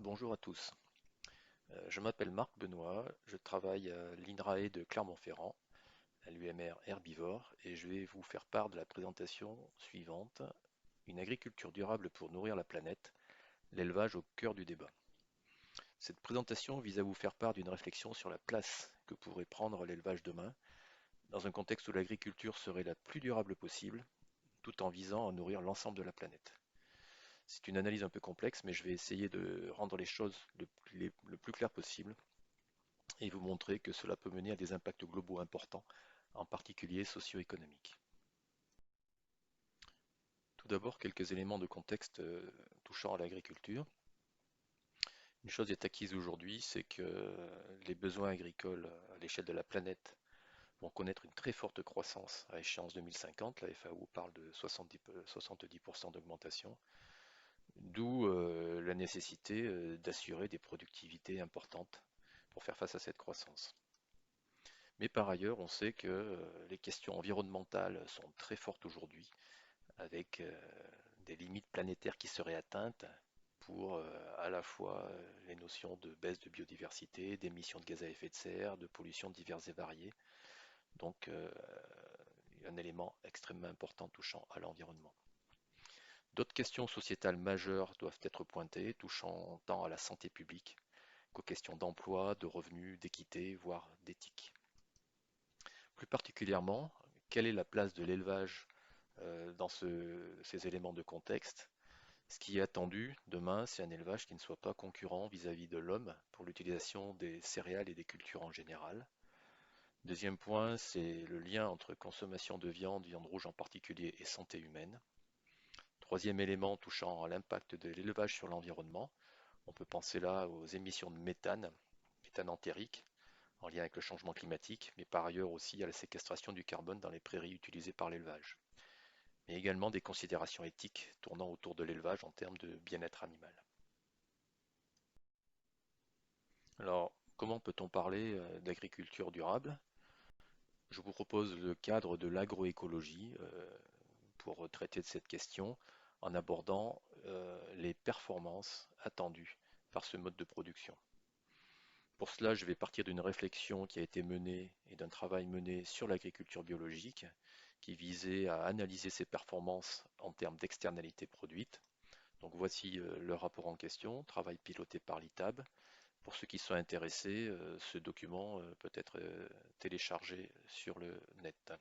Bonjour à tous. Je m'appelle Marc Benoît, je travaille à l'INRAE de Clermont-Ferrand, à l'UMR Herbivore, et je vais vous faire part de la présentation suivante, une agriculture durable pour nourrir la planète, l'élevage au cœur du débat. Cette présentation vise à vous faire part d'une réflexion sur la place que pourrait prendre l'élevage demain, dans un contexte où l'agriculture serait la plus durable possible, tout en visant à nourrir l'ensemble de la planète. C'est une analyse un peu complexe, mais je vais essayer de rendre les choses le plus clair possible et vous montrer que cela peut mener à des impacts globaux importants, en particulier socio-économiques. Tout d'abord, quelques éléments de contexte touchant à l'agriculture. Une chose est acquise aujourd'hui, c'est que les besoins agricoles à l'échelle de la planète vont connaître une très forte croissance à échéance 2050. La FAO parle de 70% d'augmentation, d'où la nécessité d'assurer des productivités importantes pour faire face à cette croissance. Mais par ailleurs, on sait que les questions environnementales sont très fortes aujourd'hui, avec des limites planétaires qui seraient atteintes pour à la fois les notions de baisse de biodiversité, d'émissions de gaz à effet de serre, de pollution diverses et variées. Donc, un élément extrêmement important touchant à l'environnement. D'autres questions sociétales majeures doivent être pointées, touchant tant à la santé publique qu'aux questions d'emploi, de revenus, d'équité, voire d'éthique. Plus particulièrement, quelle est la place de l'élevage dans ces éléments de contexte? Ce qui est attendu demain, c'est un élevage qui ne soit pas concurrent vis-à-vis de l'homme pour l'utilisation des céréales et des cultures en général. Deuxième point, c'est le lien entre consommation de viande, viande rouge en particulier, et santé humaine. Troisième élément touchant à l'impact de l'élevage sur l'environnement, on peut penser là aux émissions de méthane, méthane entérique, en lien avec le changement climatique, mais par ailleurs aussi à la séquestration du carbone dans les prairies utilisées par l'élevage, mais également des considérations éthiques tournant autour de l'élevage en termes de bien-être animal. Alors, comment peut-on parler d'agriculture durable? Je vous propose le cadre de l'agroécologie pour traiter de cette question en abordant les performances attendues par ce mode de production. Pour cela, je vais partir d'une réflexion qui a été menée et d'un travail mené sur l'agriculture biologique qui visait à analyser ses performances en termes d'externalités produites. Donc voici le rapport en question, travail piloté par l'ITAB. Pour ceux qui sont intéressés, ce document peut être téléchargé sur le net.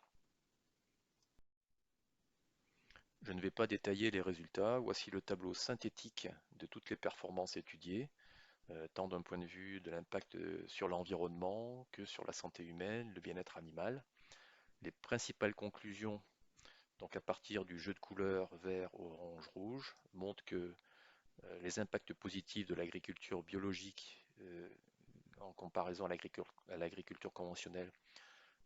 Je ne vais pas détailler les résultats. Voici le tableau synthétique de toutes les performances étudiées, tant d'un point de vue de l'impact sur l'environnement que sur la santé humaine, le bien-être animal. Les principales conclusions, donc à partir du jeu de couleurs vert, orange, rouge, montrent que les impacts positifs de l'agriculture biologique en comparaison à l'agriculture conventionnelle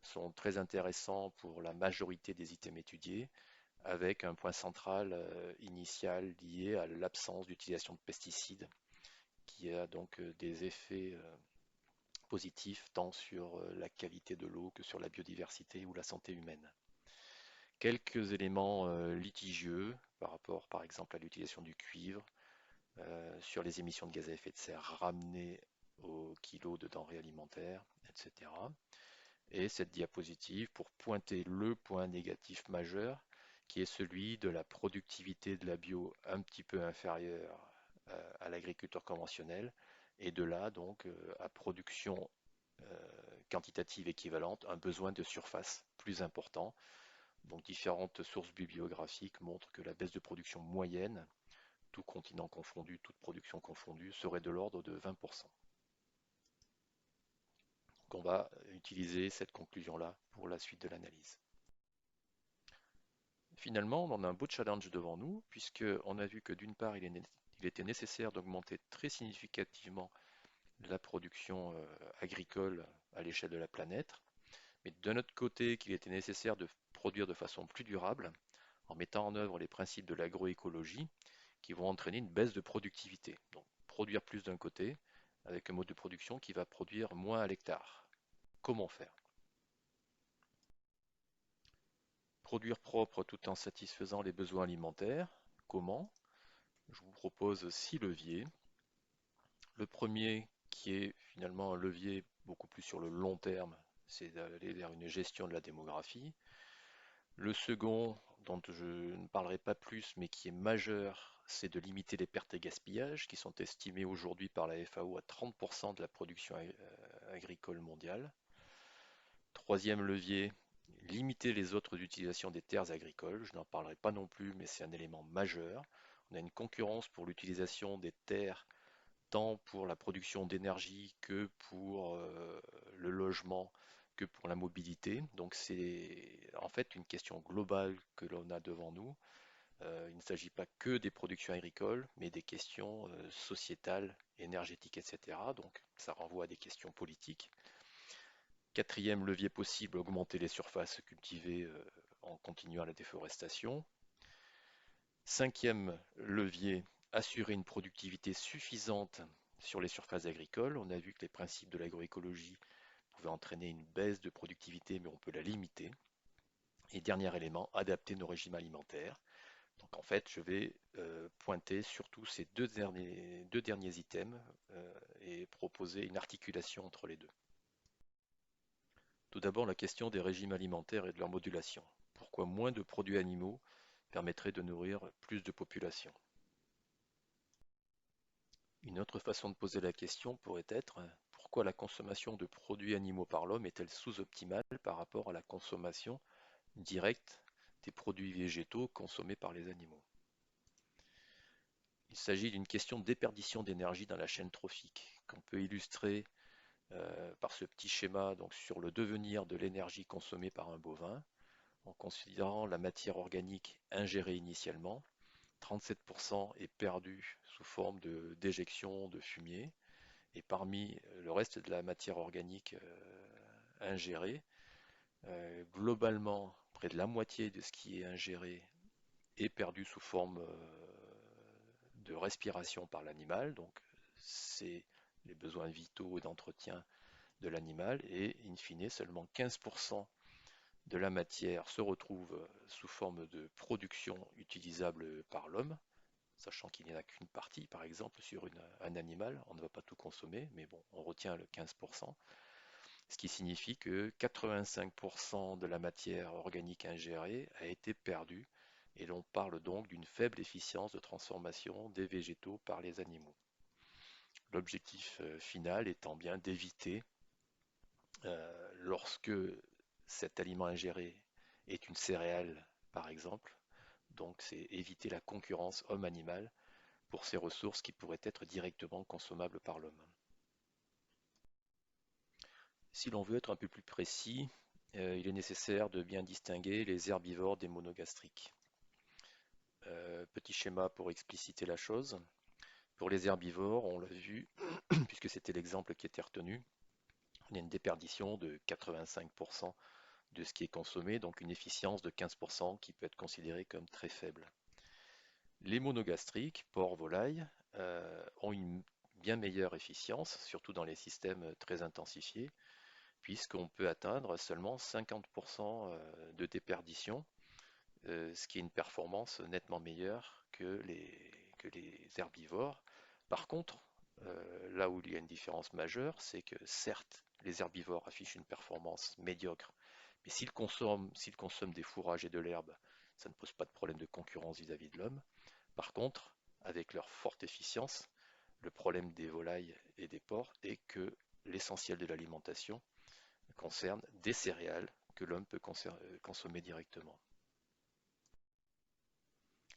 sont très intéressants pour la majorité des items étudiés, avec un point central initial lié à l'absence d'utilisation de pesticides, qui a donc des effets positifs tant sur la qualité de l'eau que sur la biodiversité ou la santé humaine. Quelques éléments litigieux par rapport par exemple à l'utilisation du cuivre, sur les émissions de gaz à effet de serre ramenées au kilo de denrées alimentaires, etc. Et cette diapositive pour pointer le point négatif majeur qui est celui de la productivité de la bio un petit peu inférieure à l'agriculture conventionnelle et de là donc à production quantitative équivalente, un besoin de surface plus important. Donc différentes sources bibliographiques montrent que la baisse de production moyenne, tout continent confondu, toute production confondue, serait de l'ordre de 20%. Donc on va utiliser cette conclusion-là pour la suite de l'analyse. Finalement, on a un beau challenge devant nous, puisqu'on a vu que d'une part, il était nécessaire d'augmenter très significativement la production agricole à l'échelle de la planète, mais d'un autre côté, qu'il était nécessaire de produire de façon plus durable, en mettant en œuvre les principes de l'agroécologie, qui vont entraîner une baisse de productivité. Donc, produire plus d'un côté, avec un mode de production qui va produire moins à l'hectare. Comment faire? Produire propre tout en satisfaisant les besoins alimentaires. Comment? Je vous propose 6 leviers. Le premier, qui est finalement un levier beaucoup plus sur le long terme, c'est d'aller vers une gestion de la démographie. Le second, dont je ne parlerai pas plus, mais qui est majeur, c'est de limiter les pertes et gaspillages, qui sont estimés aujourd'hui par la FAO à 30% de la production agricole mondiale. Troisième levier, limiter les autres utilisations des terres agricoles. Je n'en parlerai pas non plus, mais c'est un élément majeur. On a une concurrence pour l'utilisation des terres, tant pour la production d'énergie que pour le logement, que pour la mobilité. Donc c'est en fait une question globale que l'on a devant nous. Il ne s'agit pas que des productions agricoles, mais des questions sociétales, énergétiques, etc. Donc ça renvoie à des questions politiques. Quatrième levier possible, augmenter les surfaces cultivées en continuant la déforestation. Cinquième levier, assurer une productivité suffisante sur les surfaces agricoles. On a vu que les principes de l'agroécologie pouvaient entraîner une baisse de productivité, mais on peut la limiter. Et dernier élément, adapter nos régimes alimentaires. Donc en fait, je vais pointer surtout ces deux derniers items et proposer une articulation entre les deux. Tout d'abord, la question des régimes alimentaires et de leur modulation. Pourquoi moins de produits animaux permettrait de nourrir plus de populations? Une autre façon de poser la question pourrait être pourquoi la consommation de produits animaux par l'homme est-elle sous-optimale par rapport à la consommation directe des produits végétaux consommés par les animaux? Il s'agit d'une question de déperdition d'énergie dans la chaîne trophique qu'on peut illustrer par ce petit schéma donc, sur le devenir de l'énergie consommée par un bovin en considérant la matière organique ingérée initialement. 37% est perdu sous forme de déjection de fumier. Et parmi le reste de la matière organique ingérée, globalement, près de la moitié de ce qui est ingéré est perdu sous forme de respiration par l'animal. Donc, c'est les besoins vitaux et d'entretien de l'animal. Et in fine, seulement 15% de la matière se retrouve sous forme de production utilisable par l'homme, sachant qu'il n'y en a qu'une partie, par exemple, sur un animal. On ne va pas tout consommer, mais bon, on retient le 15%. Ce qui signifie que 85% de la matière organique ingérée a été perdue, et l'on parle donc d'une faible efficience de transformation des végétaux par les animaux. L'objectif final étant bien d'éviter, lorsque cet aliment ingéré est une céréale, par exemple, donc c'est éviter la concurrence homme-animal pour ces ressources qui pourraient être directement consommables par l'homme. Si l'on veut être un peu plus précis, il est nécessaire de bien distinguer les herbivores des monogastriques. Petit schéma pour expliciter la chose. Pour les herbivores, on l'a vu, puisque c'était l'exemple qui était retenu, il y a une déperdition de 85% de ce qui est consommé, donc une efficience de 15% qui peut être considérée comme très faible. Les monogastriques, porcs, volailles, ont une bien meilleure efficience, surtout dans les systèmes très intensifiés, puisqu'on peut atteindre seulement 50% de déperdition, ce qui est une performance nettement meilleure que les herbivores. Par contre, là où il y a une différence majeure, c'est que certes, les herbivores affichent une performance médiocre, mais s'ils consomment des fourrages et de l'herbe, ça ne pose pas de problème de concurrence vis-à-vis de l'homme. Par contre, avec leur forte efficience, le problème des volailles et des porcs est que l'essentiel de l'alimentation concerne des céréales que l'homme peut consommer directement.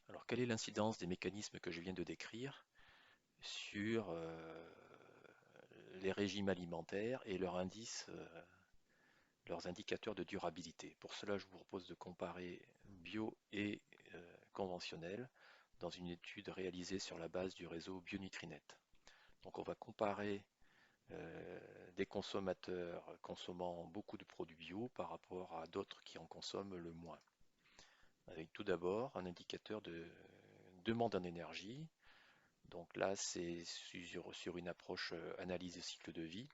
Alors, quelle est l'incidence des mécanismes que je viens de décrire sur les régimes alimentaires et leurs indicateurs de durabilité? Pour cela, je vous propose de comparer bio et conventionnel dans une étude réalisée sur la base du réseau Bionutrinet. Donc, on va comparer des consommateurs consommant beaucoup de produits bio par rapport à d'autres qui en consomment le moins. Avec tout d'abord un indicateur de demande en énergie. Donc là, c'est sur une approche analyse de cycle de vie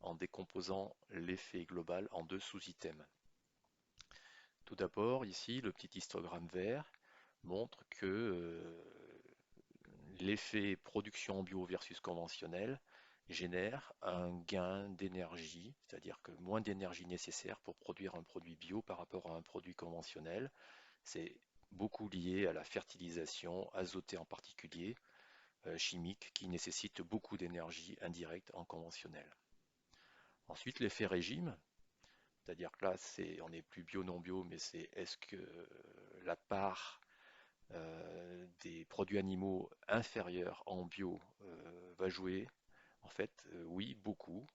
en décomposant l'effet global en deux sous-items. Tout d'abord, ici, le petit histogramme vert montre que l'effet production bio versus conventionnel génère un gain d'énergie, c'est-à-dire que moins d'énergie nécessaire pour produire un produit bio par rapport à un produit conventionnel. C'est beaucoup lié à la fertilisation, azotée en particulier, chimique, qui nécessite beaucoup d'énergie indirecte en conventionnel. Ensuite, l'effet régime, c'est-à-dire que là, on n'est plus bio, non bio, mais c'est est-ce que la part des produits animaux inférieurs en bio va jouer? En fait, oui, beaucoup.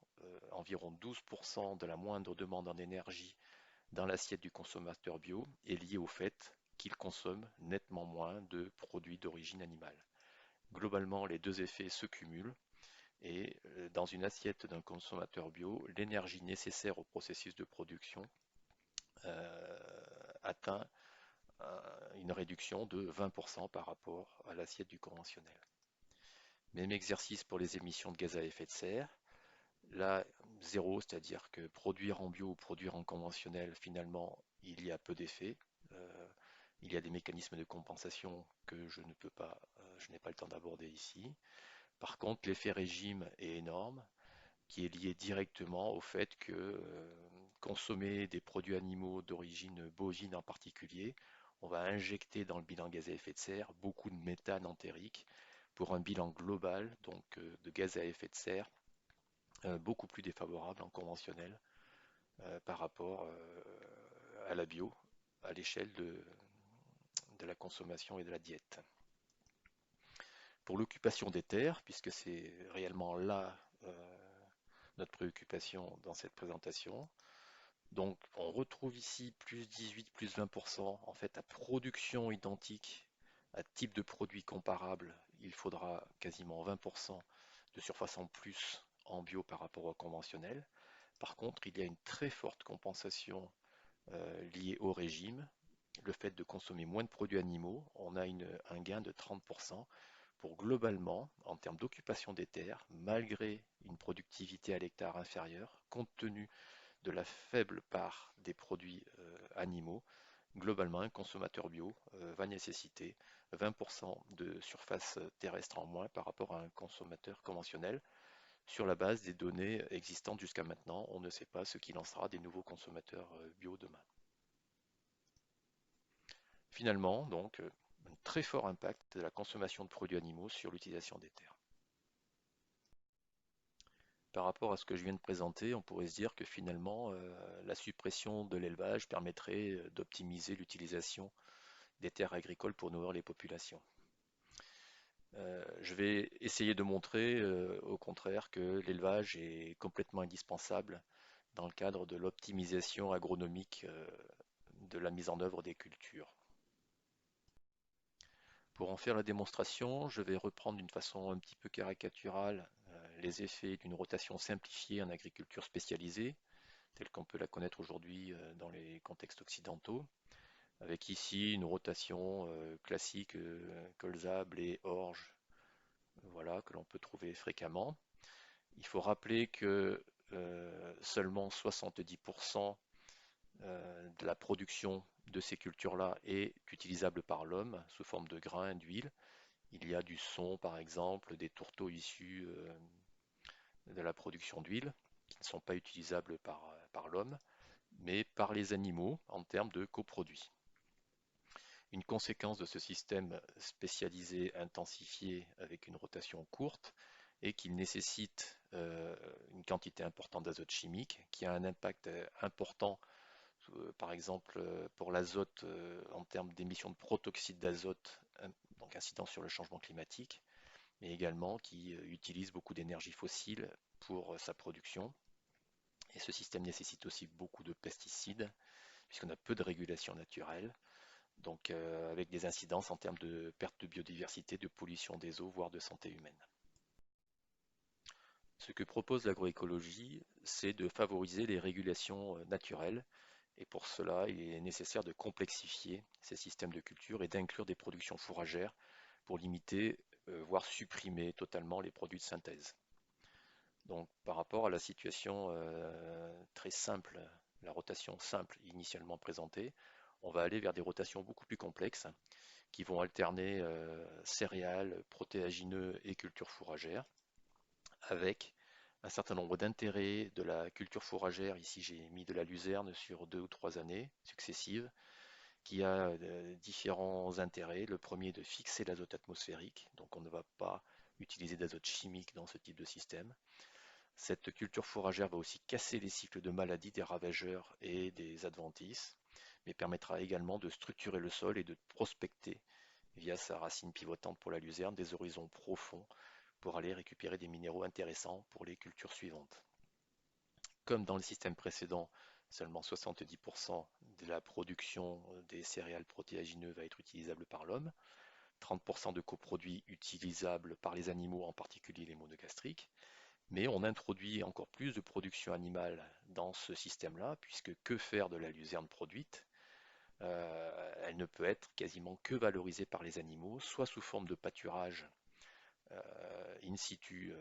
Environ 12% de la moindre demande en énergie dans l'assiette du consommateur bio est liée au fait qu'il consomme nettement moins de produits d'origine animale. Globalement, les deux effets se cumulent et dans une assiette d'un consommateur bio, l'énergie nécessaire au processus de production atteint une réduction de 20% par rapport à l'assiette du conventionnel. Même exercice pour les émissions de gaz à effet de serre. Là, zéro, c'est-à-dire que produire en bio ou produire en conventionnel, finalement, il y a peu d'effets. Euh, il y a des mécanismes de compensation que je n'ai pas le temps d'aborder ici. Par contre, l'effet régime est énorme, qui est lié directement au fait que consommer des produits animaux d'origine bovine en particulier, on va injecter dans le bilan gaz à effet de serre beaucoup de méthane entérique pour un bilan global donc de gaz à effet de serre beaucoup plus défavorable en conventionnel par rapport à la bio à l'échelle de la consommation et de la diète. Pour l'occupation des terres, puisque c'est réellement là notre préoccupation dans cette présentation, donc on retrouve ici plus 18, plus 20%. En fait, à production identique, à type de produit comparable, il faudra quasiment 20% de surface en plus en bio par rapport au conventionnel. Par contre, il y a une très forte compensation liée au régime. Le fait de consommer moins de produits animaux, on a un gain de 30% pour globalement, en termes d'occupation des terres, malgré une productivité à l'hectare inférieure, compte tenu de la faible part des produits animaux, globalement, un consommateur bio va nécessiter 20% de surface terrestre en moins par rapport à un consommateur conventionnel. Sur la base des données existantes jusqu'à maintenant, on ne sait pas ce qu'il en sera des nouveaux consommateurs bio demain. Finalement, donc, un très fort impact de la consommation de produits animaux sur l'utilisation des terres. Par rapport à ce que je viens de présenter, on pourrait se dire que finalement, la suppression de l'élevage permettrait d'optimiser l'utilisation des terres agricoles pour nourrir les populations. Je vais essayer de montrer au contraire que l'élevage est complètement indispensable dans le cadre de l'optimisation agronomique de la mise en œuvre des cultures. Pour en faire la démonstration, je vais reprendre d'une façon un petit peu caricaturale les effets d'une rotation simplifiée en agriculture spécialisée, telle qu'on peut la connaître aujourd'hui dans les contextes occidentaux, avec ici une rotation classique colza, blé, orge, voilà, que l'on peut trouver fréquemment. Il faut rappeler que seulement 70% de la production de ces cultures-là est utilisable par l'homme sous forme de grains, d'huile. Il y a du son, par exemple, des tourteaux issus de la production d'huile qui ne sont pas utilisables par l'homme, mais par les animaux en termes de coproduits. Une conséquence de ce système spécialisé intensifié avec une rotation courte est qu'il nécessite une quantité importante d'azote chimique qui a un impact important, par exemple pour l'azote en termes d'émissions de protoxyde d'azote, donc incident sur le changement climatique, mais également qui utilise beaucoup d'énergie fossile pour sa production. Et ce système nécessite aussi beaucoup de pesticides, puisqu'on a peu de régulation naturelle, donc avec des incidences en termes de perte de biodiversité, de pollution des eaux, voire de santé humaine. Ce que propose l'agroécologie, c'est de favoriser les régulations naturelles, et pour cela, il est nécessaire de complexifier ces systèmes de culture et d'inclure des productions fourragères pour limiter, voire supprimer totalement les produits de synthèse. Donc par rapport à la situation très simple, la rotation simple initialement présentée, on va aller vers des rotations beaucoup plus complexes qui vont alterner céréales, protéagineux et cultures fourragères avec un certain nombre d'intérêts de la culture fourragère. Ici, j'ai mis de la luzerne sur 2 ou 3 années successives qui a différents intérêts. Le premier est de fixer l'azote atmosphérique, donc on ne va pas utiliser d'azote chimique dans ce type de système. Cette culture fourragère va aussi casser les cycles de maladies des ravageurs et des adventices, mais permettra également de structurer le sol et de prospecter, via sa racine pivotante pour la luzerne, des horizons profonds pour aller récupérer des minéraux intéressants pour les cultures suivantes. Comme dans le système précédent, seulement 70% de la production des céréales protéagineux va être utilisable par l'homme, 30% de coproduits utilisables par les animaux, en particulier les monogastriques, mais on introduit encore plus de production animale dans ce système-là, puisque que faire de la luzerne produite? Elle ne peut être quasiment que valorisée par les animaux, soit sous forme de pâturage in situ,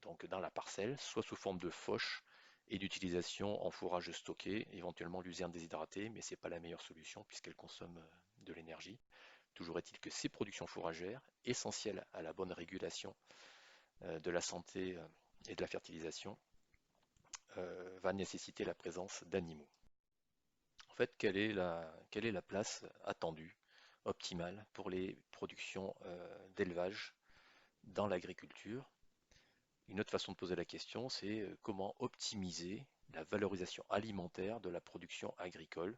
donc dans la parcelle, soit sous forme de fauche et d'utilisation en fourrage stocké, éventuellement luzerne déshydratée, mais ce n'est pas la meilleure solution puisqu'elle consomme de l'énergie. Toujours est-il que ces productions fourragères, essentielles à la bonne régulation de la santé et de la fertilisation, va nécessiter la présence d'animaux. En fait, quelle est la place attendue, optimale, pour les productions d'élevage dans l'agriculture? Une autre façon de poser la question, c'est comment optimiser la valorisation alimentaire de la production agricole,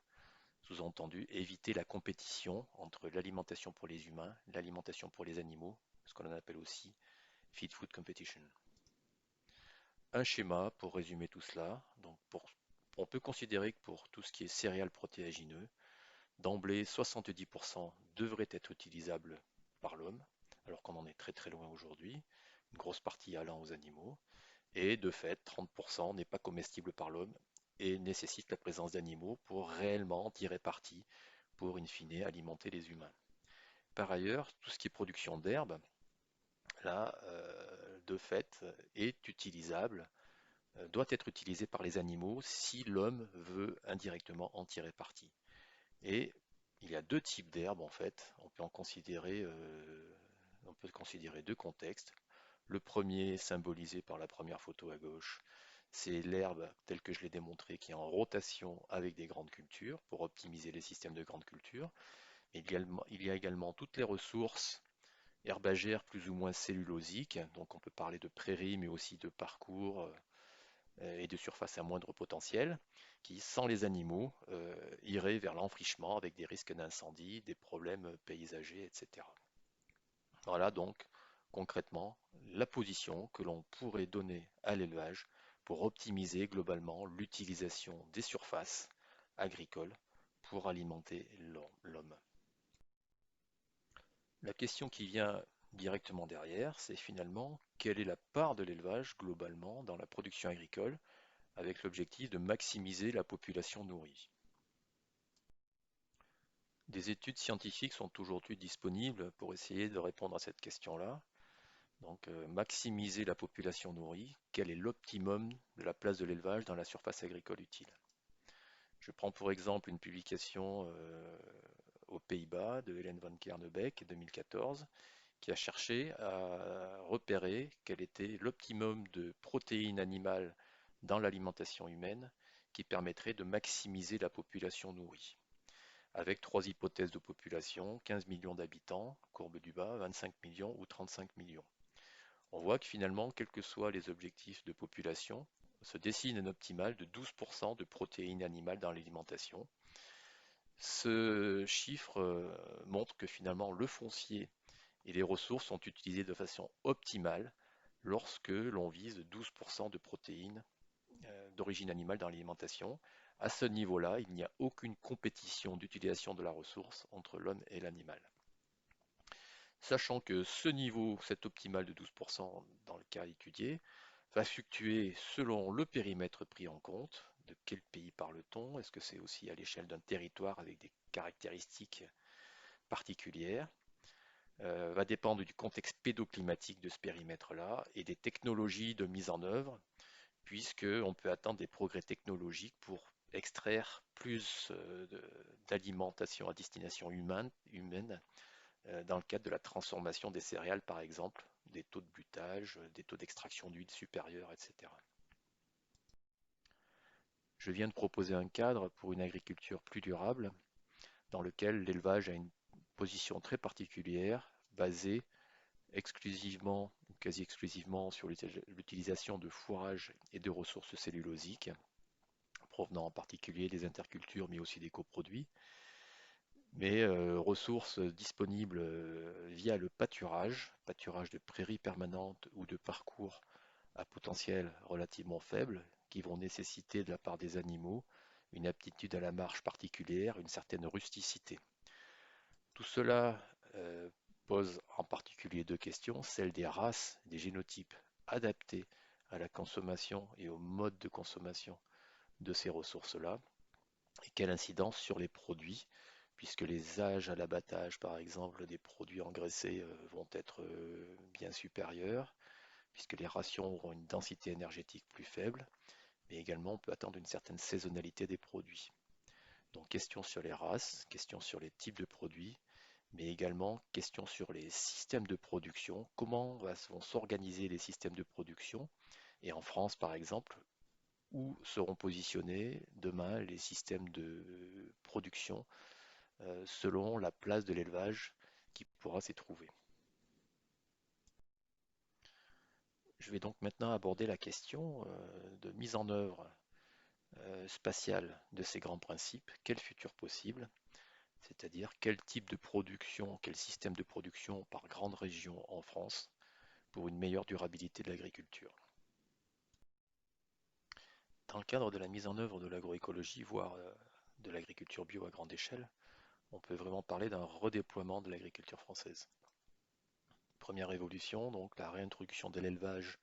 sous-entendu éviter la compétition entre l'alimentation pour les humains, l'alimentation pour les animaux, ce qu'on appelle aussi feed food competition. Un schéma pour résumer tout cela. Donc on peut considérer que pour tout ce qui est céréales protéagineux, d'emblée 70% devraient être utilisables par l'homme, alors qu'on en est très très loin aujourd'hui, une grosse partie allant aux animaux. Et de fait, 30% n'est pas comestible par l'homme et nécessite la présence d'animaux pour réellement tirer parti pour, in fine, alimenter les humains. Par ailleurs, tout ce qui est production d'herbe, là, de fait, est utilisable, doit être utilisé par les animaux si l'homme veut indirectement en tirer parti. Et il y a deux types d'herbes en fait. On peut considérer deux contextes. Le premier, symbolisé par la première photo à gauche, c'est l'herbe telle que je l'ai démontré qui est en rotation avec des grandes cultures pour optimiser les systèmes de grandes cultures. Il y a également toutes les ressources herbagères plus ou moins cellulosiques, donc on peut parler de prairies mais aussi de parcours et de surfaces à moindre potentiel, qui, sans les animaux, iraient vers l'enfrichement avec des risques d'incendie, des problèmes paysagers, etc. Voilà donc concrètement la position que l'on pourrait donner à l'élevage pour optimiser globalement l'utilisation des surfaces agricoles pour alimenter l'homme. La question qui vient directement derrière, c'est finalement quelle est la part de l'élevage globalement dans la production agricole avec l'objectif de maximiser la population nourrie. Des études scientifiques sont aujourd'hui disponibles pour essayer de répondre à cette question-là. Donc, maximiser la population nourrie, quel est l'optimum de la place de l'élevage dans la surface agricole utile? Je prends pour exemple une publication aux Pays-Bas de Hélène van Kernebeek 2014 qui a cherché à repérer quel était l'optimum de protéines animales dans l'alimentation humaine qui permettrait de maximiser la population nourrie. Avec trois hypothèses de population, 15 millions d'habitants, courbe du bas, 25 millions ou 35 millions. On voit que finalement, quels que soient les objectifs de population, se dessine un optimal de 12% de protéines animales dans l'alimentation. Ce chiffre montre que finalement le foncier et les ressources sont utilisées de façon optimale lorsque l'on vise 12% de protéines d'origine animale dans l'alimentation. À ce niveau-là, il n'y a aucune compétition d'utilisation de la ressource entre l'homme et l'animal. Sachant que ce niveau, cet optimal de 12% dans le cas étudié, va fluctuer selon le périmètre pris en compte. De quel pays parle-t-on? Est-ce que c'est aussi à l'échelle d'un territoire avec des caractéristiques particulières? Va dépendre du contexte pédoclimatique de ce périmètre-là et des technologies de mise en œuvre, puisqu'on peut atteindre des progrès technologiques pour extraire plus d'alimentation à destination humaine dans le cadre de la transformation des céréales, par exemple, des taux de butage, des taux d'extraction d'huile supérieurs, etc. Je viens de proposer un cadre pour une agriculture plus durable, dans lequel l'élevage a une position très particulière, basée exclusivement ou quasi exclusivement sur l'utilisation de fourrage et de ressources cellulosiques, provenant en particulier des intercultures, mais aussi des coproduits, mais ressources disponibles via le pâturage de prairies permanentes ou de parcours à potentiel relativement faible, qui vont nécessiter de la part des animaux une aptitude à la marche particulière, une certaine rusticité. Tout cela pose en particulier deux questions, celle des races, des génotypes adaptés à la consommation et au mode de consommation de ces ressources-là, et quelle incidence sur les produits, puisque les âges à l'abattage, par exemple, des produits engraissés vont être bien supérieurs, puisque les rations auront une densité énergétique plus faible, mais également on peut attendre une certaine saisonnalité des produits. Donc question sur les races, question sur les types de produits, mais également question sur les systèmes de production, comment vont s'organiser les systèmes de production, et en France par exemple, où seront positionnés demain les systèmes de production selon la place de l'élevage qui pourra s'y trouver. Je vais donc maintenant aborder la question de mise en œuvre spatiale de ces grands principes. Quel futur possible? C'est-à-dire quel type de production, quel système de production par grande région en France pour une meilleure durabilité de l'agriculture. Dans le cadre de la mise en œuvre de l'agroécologie, voire de l'agriculture bio à grande échelle, on peut vraiment parler d'un redéploiement de l'agriculture française. Première évolution, donc la réintroduction de l'élevage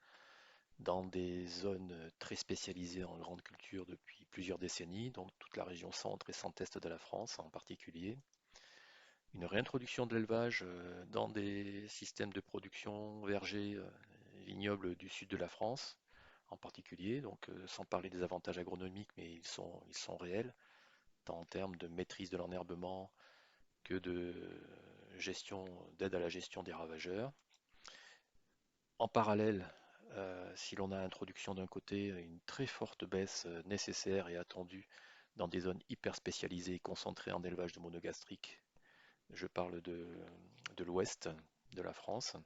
dans des zones très spécialisées en grande culture depuis plusieurs décennies, donc toute la région centre et centre-est de la France en particulier. Une réintroduction de l'élevage dans des systèmes de production vergers, vignobles du sud de la France en particulier, donc sans parler des avantages agronomiques, mais ils sont réels, tant en termes de maîtrise de l'enherbement que de gestion, d'aide à la gestion des ravageurs. En parallèle, si l'on a introduction d'un côté, une très forte baisse nécessaire et attendue dans des zones hyper spécialisées et concentrées en élevage de monogastriques, je parle de l'ouest de la France,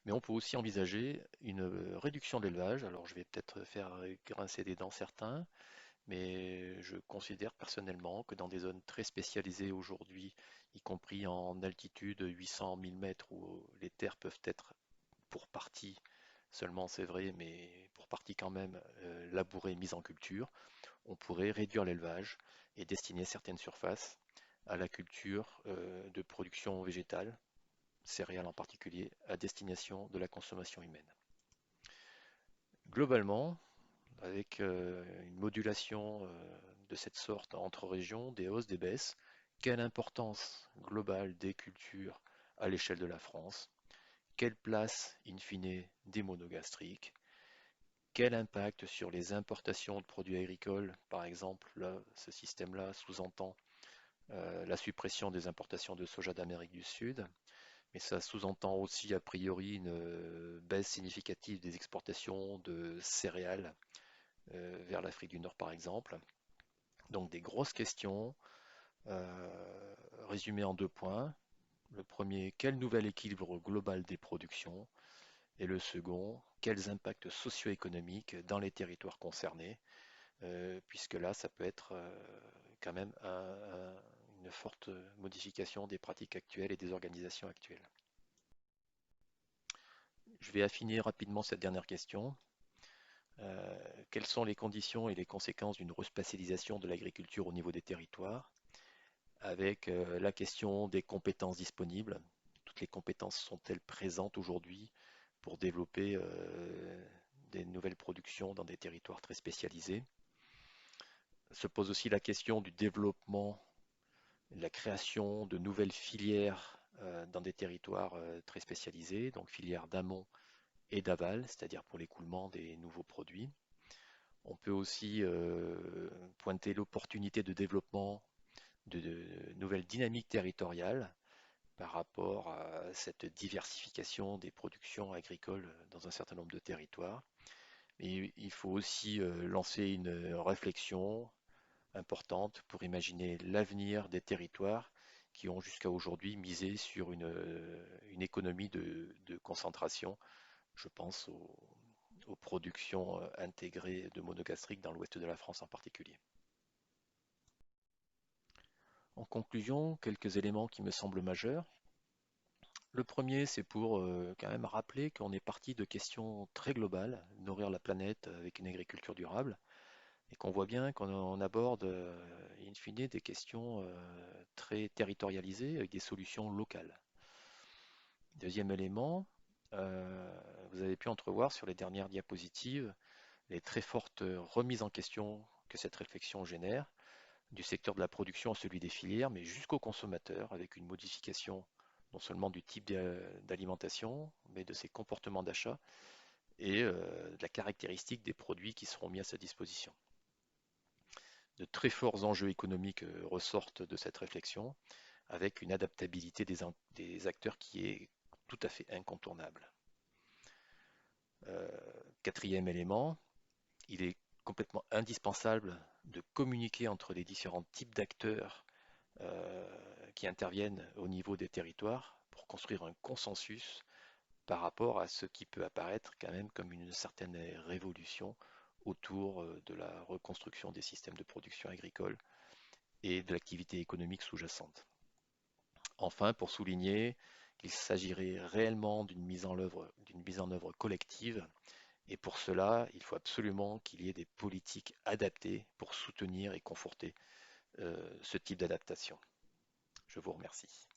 mais on peut aussi envisager une réduction de l'élevage. Alors je vais peut-être faire grincer des dents certains, mais je considère personnellement que dans des zones très spécialisées aujourd'hui, y compris en altitude 800-1000 mètres, où les terres peuvent être pour partie seulement, c'est vrai, mais pour partie quand même labourées, mises en culture, on pourrait réduire l'élevage et destiner certaines surfaces à la culture de production végétale, céréales en particulier, à destination de la consommation humaine. Globalement, avec une modulation de cette sorte entre régions, des hausses, des baisses, quelle importance globale des cultures à l'échelle de la France? Quelle place, in fine, des monogastriques? Quel impact sur les importations de produits agricoles? Par exemple, là, ce système-là sous-entend la suppression des importations de soja d'Amérique du Sud, mais ça sous-entend aussi a priori une baisse significative des exportations de céréales vers l'Afrique du Nord par exemple. Donc des grosses questions résumées en deux points. Le premier, quel nouvel équilibre global des productions? Et le second, quels impacts socio-économiques dans les territoires concernés? Puisque là, ça peut être quand même une forte modification des pratiques actuelles et des organisations actuelles. Je vais affiner rapidement cette dernière question. Quelles sont les conditions et les conséquences d'une respatialisation de l'agriculture au niveau des territoires, avec la question des compétences disponibles? Toutes les compétences sont-elles présentes aujourd'hui pour développer des nouvelles productions dans des territoires très spécialisés? Se pose aussi la question du développement, de la création de nouvelles filières dans des territoires très spécialisés, donc filières d'amont et d'aval, c'est-à-dire pour l'écoulement des nouveaux produits. On peut aussi pointer l'opportunité de développement de nouvelles dynamiques territoriales par rapport à cette diversification des productions agricoles dans un certain nombre de territoires. Et il faut aussi lancer une réflexion importante pour imaginer l'avenir des territoires qui ont jusqu'à aujourd'hui misé sur une économie de concentration. Je pense aux productions intégrées de monogastriques dans l'ouest de la France en particulier. En conclusion, quelques éléments qui me semblent majeurs. Le premier, c'est pour quand même rappeler qu'on est parti de questions très globales, nourrir la planète avec une agriculture durable, et qu'on voit bien qu'on aborde in fine des questions très territorialisées avec des solutions locales. Deuxième élément, vous avez pu entrevoir sur les dernières diapositives les très fortes remises en question que cette réflexion génère, du secteur de la production à celui des filières, mais jusqu'au consommateur, avec une modification non seulement du type d'alimentation, mais de ses comportements d'achat et de la caractéristique des produits qui seront mis à sa disposition. De très forts enjeux économiques ressortent de cette réflexion, avec une adaptabilité des acteurs qui est tout à fait incontournable. Euh, Quatrième élément, il est complètement indispensable de communiquer entre les différents types d'acteurs qui interviennent au niveau des territoires pour construire un consensus par rapport à ce qui peut apparaître quand même comme une certaine révolution autour de la reconstruction des systèmes de production agricole et de l'activité économique sous-jacente. Enfin, pour souligner qu'il s'agirait réellement d'une mise en œuvre collective, et pour cela, il faut absolument qu'il y ait des politiques adaptées pour soutenir et conforter ce type d'adaptation. Je vous remercie.